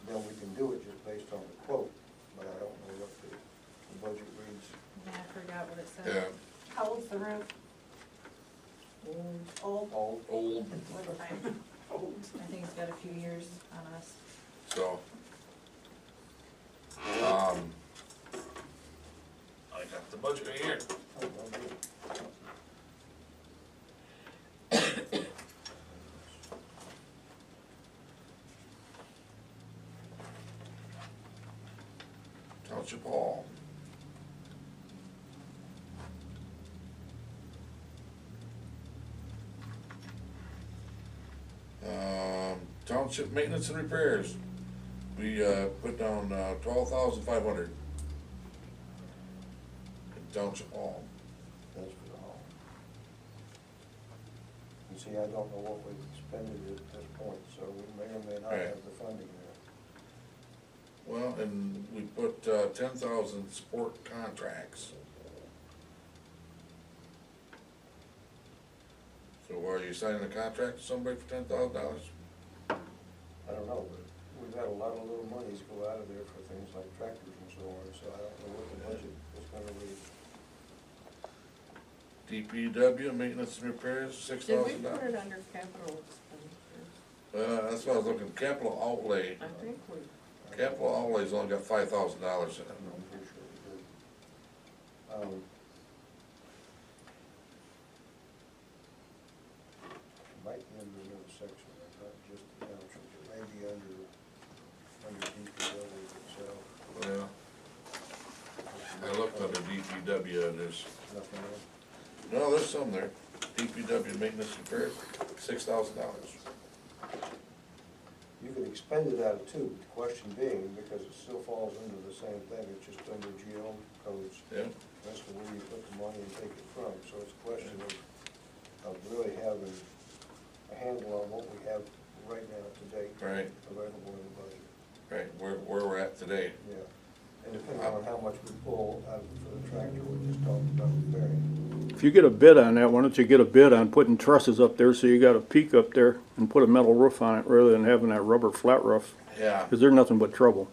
then we can do it just based on the quote. But I don't know what the budget reads.
Yeah, I forgot what it said.
yeah,
How old's the roof? Old?
All,
old,
What time? Old.
I think it's got a few years on us.
so. I got the budget right here. Township Hall. Township maintenance and repairs, we, put down, 12,500. Township Hall.
that's for the hall. And see, I don't know what we've expended at this point, so we may or may not
Right.
have the funding there.
Well, and we put, 10,000 sport contracts. So are you signing a contract with somebody for $10,000?
I don't know, but we've had a lot of little monies go out of there for things like tractors and so on, so I don't know what the budget is gonna be.
DPW, maintenance and repairs,
Did we
$6,000.
put it under capital expenditures?
That's what I was looking, capital outlay,
I think we,
capital outlay's only got $5,000 in it.
I'm pretty sure we did. Might be under another section, not just the township, it may be under DPW itself.
Well, I looked under DPW and there's,
Nothing else.
no, there's some there. DPW maintenance repairs, $6,000.
You can expend it out of two, the question being, because it still falls under the same thing, it's just under GL codes.
Yeah,
That's the way you put the money and take it from, so it's a question of really having a handle on what we have right now to date.
Right.
Available in the budget,
right, where we're at today.
yeah. And depending on how much we pull out for the tractor, we just talked about repairing.
If you get a bid on that, why don't you get a bid on putting trusses up there so you got a peak up there and put a metal roof on it rather than having that rubber flat roof?
Yeah,
Cause they're nothing but trouble.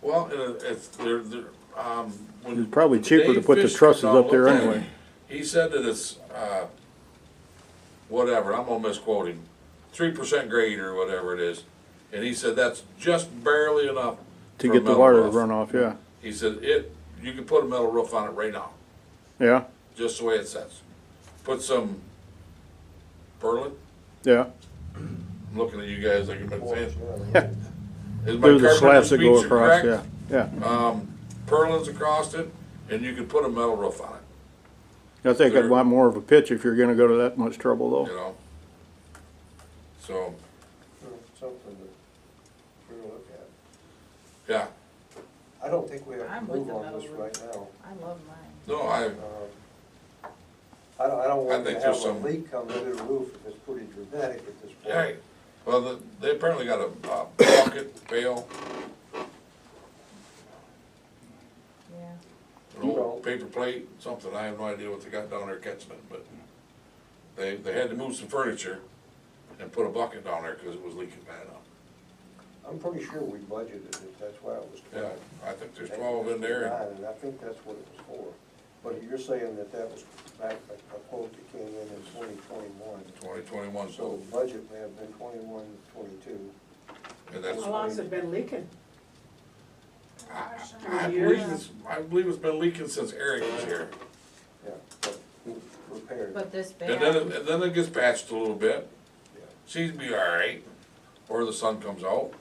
well, it's, when.
It's probably
when
cheaper to
Dave
put the
Fish
trusses
comes out
up there
and looked at
anyway.
it, He said that it's, whatever, I'm gonna misquote him, 3% grade or whatever it is. And he said that's just barely enough
To
for a
get the
metal
water to
roof.
run off, yeah.
He said you can put a metal roof on it right now,
Yeah,
just the way it says. Put some purlin,
yeah.
I'm looking at you guys like you've been saying.
Yeah,
Is my
There's the slabs
carpenter's
that go
speech
across,
correct?
yeah, yeah.
Purlin's across it, and you can put a metal roof on it,
I think I'd
There-
want more of a pitch if you're gonna go to that much trouble
you
though.
know? So,
something to really look at.
yeah,
I don't think we have
I'm
to
with
move
the
on
metal
this
roof.
right now.
I love mine.
no,
I don't want to
think
have
there's
a
some-
leak come into the roof if it's pretty dramatic at this point.
hey, well, they apparently got a bucket, pail,
Yeah.
an old paper plate, something, I have no idea what they got down there catching it, but they had to move some furniture and put a bucket down there because it was leaking bad enough.
I'm pretty sure we budgeted it, that's why it was
Yeah,
12.
I think there's 12 in there.
And I think that's what it was for. But you're saying that was back, a quote that came in 2021.
2021,
So
so,
the budget may have been 21, 22.
and that's,
How long's it been leaking?
I believe it's been leaking since Eric was here.
Yeah, but repaired.
But this
And
bad,
and then it gets patched a little bit,
Yeah.
seems to be all right, or the sun comes out.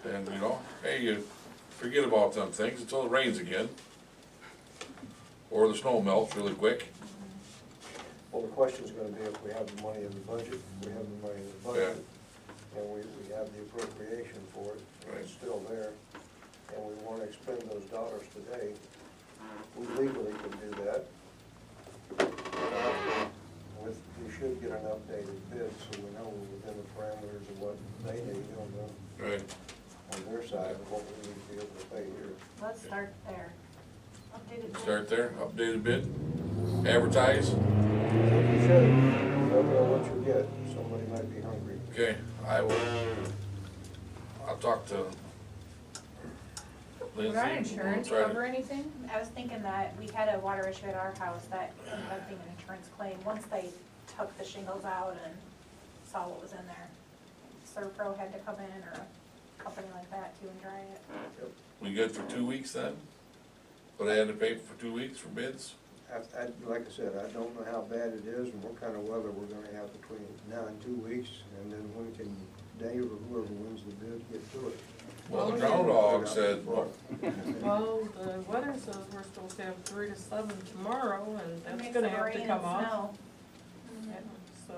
And, you know, hey, you forget about them things until it rains again. Or the snow melts really quick.
Well, the question's gonna be if we have the money in the budget, we have the money in the budget, and we have the appropriation for it, and it's still there, and we wanna expend those dollars today, we legally can do that. We should get an updated bid, so we know we're within the parameters of what they need
Right.
on their side, of what we need to be able to pay here.
Let's start there. Updated bid.
Start there, updated bid, advertise,
You should, you don't know what you get, somebody might be hungry.
okay, I'll talk to Lindsay.
would our insurance
We'll try to-
cover anything?
I was thinking that we had a water issue at our house that ended up being an insurance claim, once they took the shingles out and saw what was in there. Serpro had to come in, or a company like that to and dry it.
We good for 2 weeks then? But I had to pay for 2 weeks for bids?
Like I said, I don't know how bad it is and what kind of weather we're gonna have between now and 2 weeks, and then when can Dave or whoever wins the bid get to it.
Well, the groundhog said,
Well, the weather says we're supposed to have 3 to 7 tomorrow, and
It
that's
makes
gonna
it
have
rain
to
and
come off.
snow.
Yeah, so,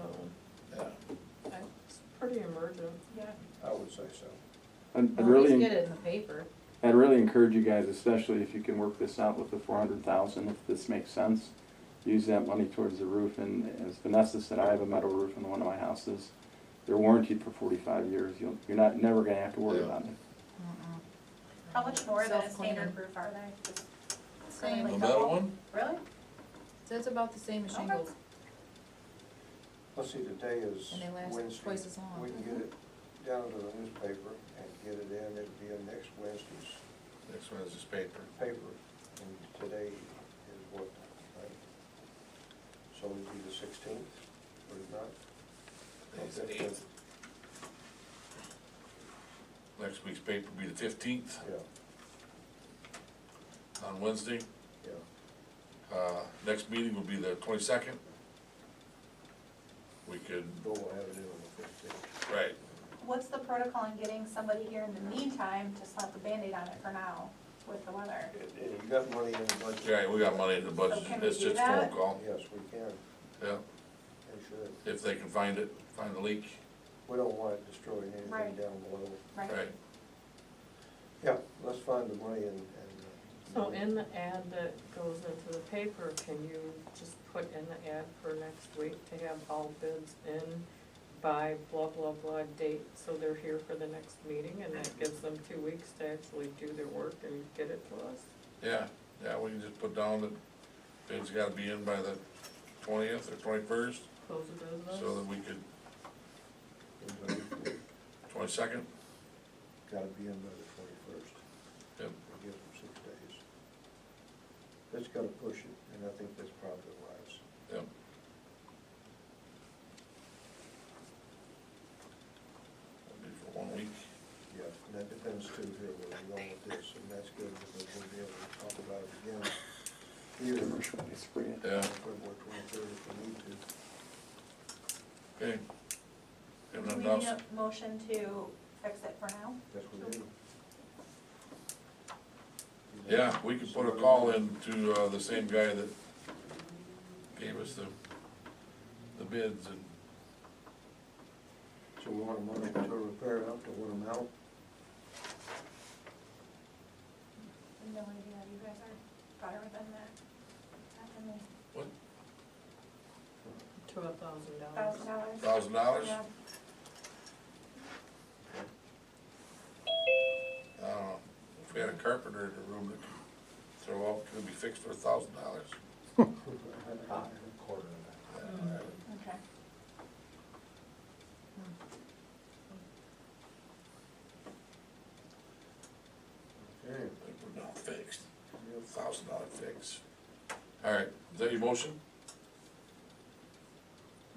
yeah,
it's pretty emergent.
Yeah.
I would say so.
I'd
Well, at least
really,
get it in the paper.
I'd really encourage you guys, especially if you can work this out with the 400,000, if this makes sense. Use that money towards the roof, and as Vanessa said, I have a metal roof in one of my houses. They're warranted for 45 years. You're never gonna have to worry
Yeah.
about it.
How much more than a
Self-cleaning.
standard roof are they? Just
Same.
really
the metal
double?
one?
Really?
So it's about the same as
Okay.
shingles.
Let's see, today is
And they last
Wednesday.
twice as long.
We can get it down to the newspaper and get it in, it'd be in next Wednesday's
Next one is this paper.
paper, and today is what, right? So it'd be the 16th, would it not?
Today's the
Okay,
8th. Next week's paper will be the 15th
Yeah,
on Wednesday.
yeah.
Next meeting will be the 22nd. We could,
Bill will have it in on the 15th.
right,
what's the protocol in getting somebody here in the meantime to slap the Band-Aid on it for now with the weather?
And you got money in the budget?
Yeah, we got money in the budget,
So can we
it's
do
just phone
that?
call,
Yes, we can,
yeah,
and should.
if they can find it, find the leak,
We don't want it destroying anything
Right.
down below.
right?
Yeah, let's find the money and.
So in the ad that goes into the paper, can you just put in the ad for next week to have all bids in by blah, blah, blah date, so they're here for the next meeting, and that gives them 2 weeks to actually do their work and get it to us?
Yeah, we can just put down that bids gotta be in by the 20th or 21st,
Close of business?
so that we could, 22nd?
Gotta be in by the 21st.
Yep.
It gives them 6 days. That's gotta push it, and I think that's probably wise.
Yep. That'd be for 1 week.
Yeah, and that depends too here where we're going with this, and that's good because we'll be able to talk about it again. Here,
Yeah,
February 23rd if we need to.
okay.
Do
Have
we
nothing
need
else?
a motion to fix it for now?
Yes, we do.
Yeah, we could put a call in to, the same guy that gave us the bids and,
So we want a motion to repair it up to what amount?
No idea, you guys are better than that. Than me.
what,
To $1,000.
$1,000?
$1,000?
Yeah.
I don't know, if we had a carpenter in the room that could throw out, could it be fixed for $1,000?
Quarter of that.
Okay.
Okay.
We're not fixed, $1,000 fix. All right, is that your motion?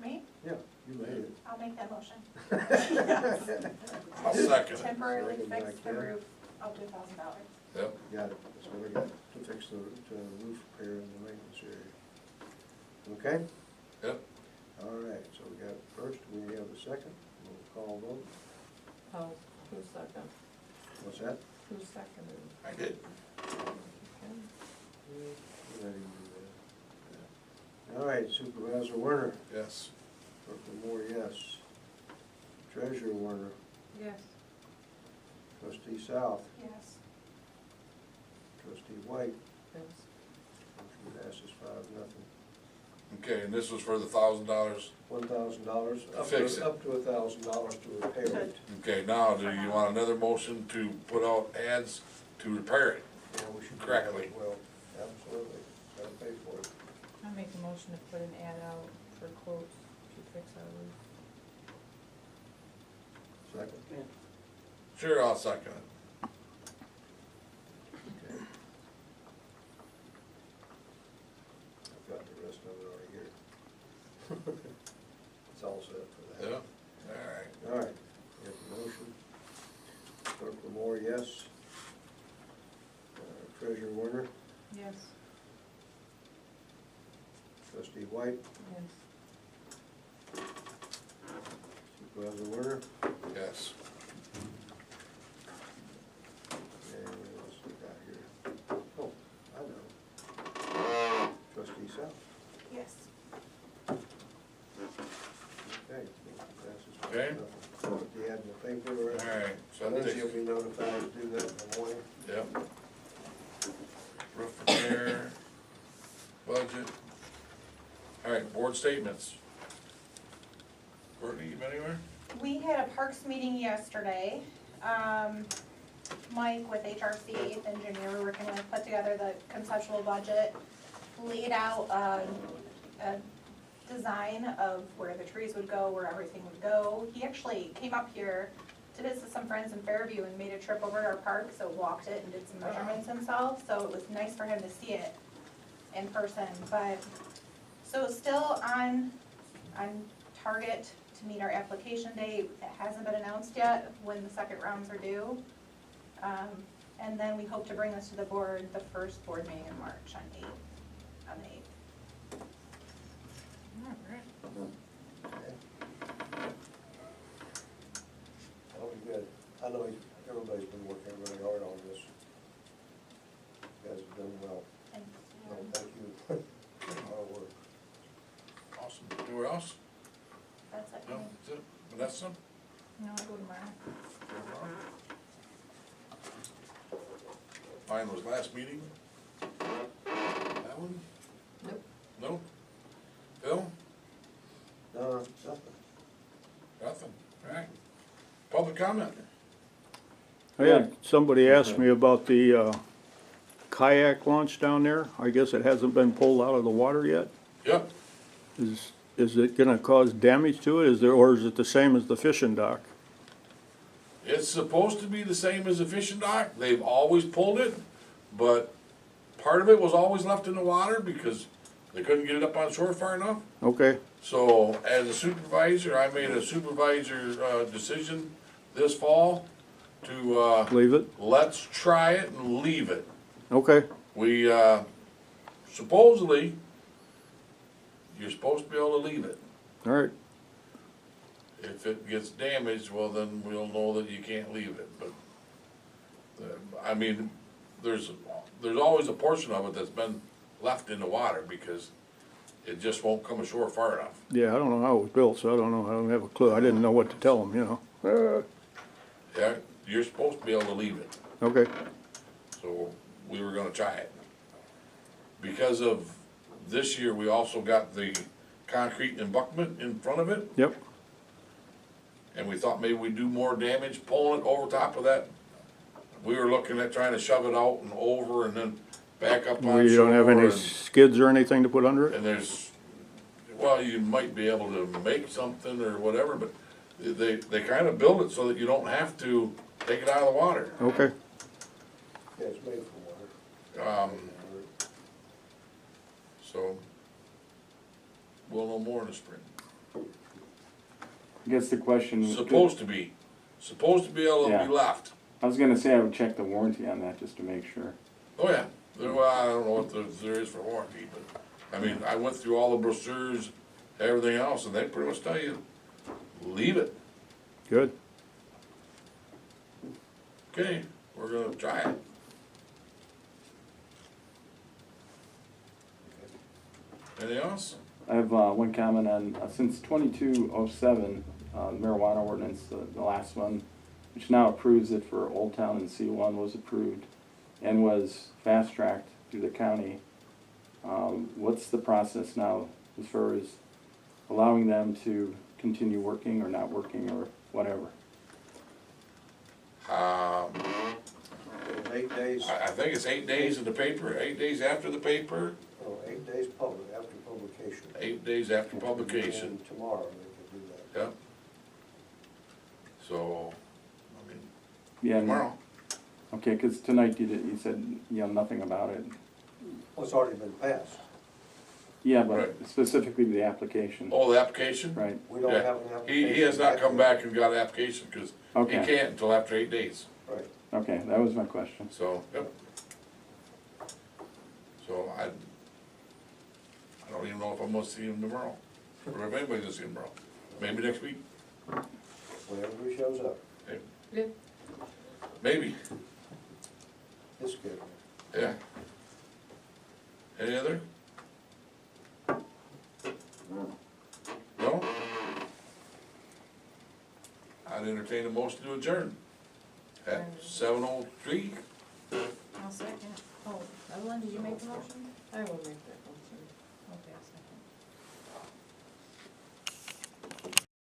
Me?
Yeah, you made it.
I'll make that motion.
I'll second it.
Temporarily
Second
fix
back
the
there.
roof up to $1,000.
Yep,
Got it, that's what we got, to fix the roof repair in the maintenance area. Okay?
yep,
All right, so we got first, we have the second, we'll call vote.
Oh, who's second?
What's that?
Who seconded?
I did.
Okay.
Let him do that. All right, Supervisor Werner,
Yes.
Clerk Moore, yes. Treasurer Werner,
Yes.
Trustee South,
Yes.
Trustee White,
Yes.
motion passes 5-0.
Okay, and this was for the $1,000?
$1,000,
Fix it.
up to $1,000 to repair it.
Okay, now, do you want another motion to put out ads to repair it?
Yeah, we should do that
Correctly.
as well, absolutely, gotta pay for it.
I make a motion to put an ad out for quotes to fix our roof.
Second?
Sure, I'll second it.
Okay. I've got the rest of it already here. It's all set for that.
Yeah, all right.
All right, we have the motion. Clerk Moore, yes. Treasurer Werner,
Yes.
Trustee White,
Yes.
Supervisor Werner,
Yes.
and what else we got here? Oh, I know. Trustee South,
Yes.
okay. Passes
Okay.
5-0. Put the ad in the paper, or
All right, so that
Lindsay will
takes,
be notified to do that in the morning.
yep. Roof repair, budget. All right, board statements. Courtney, you been anywhere?
We had a Parks meeting yesterday. Mike with HRC, the engineer we're working with, put together the conceptual budget, laid out a design of where the trees would go, where everything would go. He actually came up here to visit some friends in Fairview and made a trip over to our park, so walked it and did some measurements himself, so it was nice for him to see it in person, but, so still on target to meet our application date. It hasn't been announced yet when the second rounds are due. And then we hope to bring this to the board, the first board meeting in March on the 8th.
Okay. everybody's been working really hard on this. You guys have done well.
Thanks.
No, thank you. Hard work.
Awesome. Anywhere else?
That's it.
No, that's it. Vanessa?
No, I'll go tomorrow.
Mine was last meeting. That one?
Nope.
No? Phil?
No, nothing.
Nothing. All right. Public comment?
I had somebody ask me about the kayak launch down there. I guess it hasn't been pulled out of the water yet.
Yep.
Is it gonna cause damage to it? Or is it the same as the fishing dock?
It's supposed to be the same as a fishing dock. They've always pulled it, but part of it was always left in the water because they couldn't get it up on shore far enough.
Okay,
So as a supervisor, I made a supervisor decision this fall to
leave it?
let's try it and leave it.
Okay,
We supposedly, you're supposed to be able to leave it.
all right.
If it gets damaged, well, then we'll know that you can't leave it, but, I mean, there's always a portion of it that's been left in the water because it just won't come ashore far enough.
Yeah, I don't know how it was built, so I don't have a clue. I didn't know what to tell them, you know?
Yeah, you're supposed to be able to leave it,
Okay,
so we were gonna try it. Because of this year, we also got the concrete embankment in front of it,
yep,
and we thought maybe we'd do more damage pulling it over top of that. We were looking at trying to shove it out and over and then back up on shore.
you don't have any
and-
skids or anything to put under it?
And there's, well, you might be able to make something or whatever, but they kind of build it so that you don't have to take it out of the water.
Okay,
Yeah, it's made for water.
So, we'll know more in the spring.
I guess the question was.
Supposed to be able to
Yeah.
be left.
I was gonna say I would check the warranty on that just to make sure.
Oh, yeah, well, I don't know what there is for warranty, but, I mean, I went through all the brochures, everything else, and they pretty much tell you, leave it.
good.
Okay, we're gonna try it. Anything else?
I have one comment on, since 2207, marijuana ordinance, the last one, which now approves it for Old Town and C1 was approved and was fast-tracked through the county. What's the process now as far as allowing them to continue working or not working or whatever?
In 8 days,
I think it's 8 days in the paper, 8 days after the paper,
8 days public, after publication.
8 days after publication,
And tomorrow they could do that.
yeah. So, I mean,
Yeah, and-
tomorrow,
Okay, because tonight you said, nothing about it.
Well, it's already been passed.
Yeah, but
Right.
specifically the application,
oh, the application?
right?
We don't
Yeah.
have an application.
He has not come back and got an application, cause he
Okay,
can't until after 8 days,
Right.
okay, that was my question.
so, yep. So I don't even know if I'm gonna see him tomorrow, or if anybody's gonna see him tomorrow, maybe next week,
Whenever he shows up,
Yeah.
maybe,
it's good.
yeah. Any other? No? I'd entertain a motion to adjourn at 7:03.
I'll second. Oh, Evelyn, did you make the motion?
I will make that.